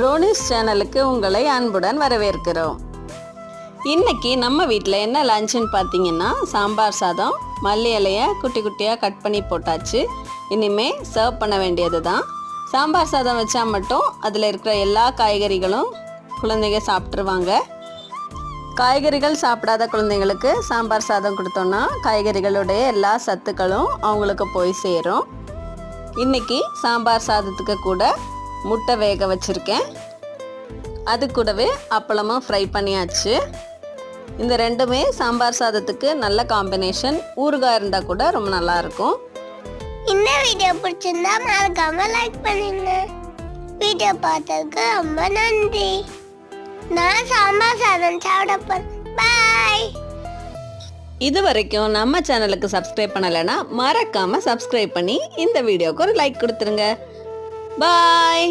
ரோனிஸ் சேனலுக்கு உங்களை அன்புடன் வரவேற்கிறோம். இன்னைக்கு நம்ம வீட்டில் என்ன லஞ்சுன்னு பார்த்தீங்கன்னா, சாம்பார் சாதம், மல்லி இலையை குட்டி குட்டியாக கட் பண்ணி போட்டாச்சு. இனிமேல் சர்வ் பண்ண வேண்டியது தான். சாம்பார் சாதம் வச்சா மட்டும் அதில் இருக்கிற எல்லா காய்கறிகளும் குழந்தைங்க சாப்பிட்ருவாங்க. காய்கறிகள் சாப்பிடாத குழந்தைங்களுக்கு சாம்பார் சாதம் கொடுத்தோன்னா காய்கறிகளுடைய எல்லா சத்துக்களும் அவங்களுக்கு போய் சேரும். இன்றைக்கி சாம்பார் சாதத்துக்கு கூட முட்டை வேக வச்சுருக்கேன். அது கூடவே அப்பளமும் ஃப்ரை பண்ணியாச்சு. இந்த ரெண்டுமே சாம்பார் சாதத்துக்கு நல்ல காம்பினேஷன். ஊறுகாய் இருந்தால் கூட ரொம்ப நல்லாயிருக்கும். இந்த வீடியோ பிடிச்சிருந்தா மறக்காம லைக் பண்ணுங்க. வீடியோ பார்த்ததுக்கு ரொம்ப நன்றி. நான் சாம்பார் சாதம் சாப்பிட போறேன். பாய். இது வரைக்கும் நம்ம சேனலுக்கு சப்ஸ்கிரைப் பண்ணலைன்னா மறக்காமல் சப்ஸ்கிரைப் பண்ணி இந்த வீடியோவுக்கு ஒரு லைக் கொடுத்துருங்க. பாய்.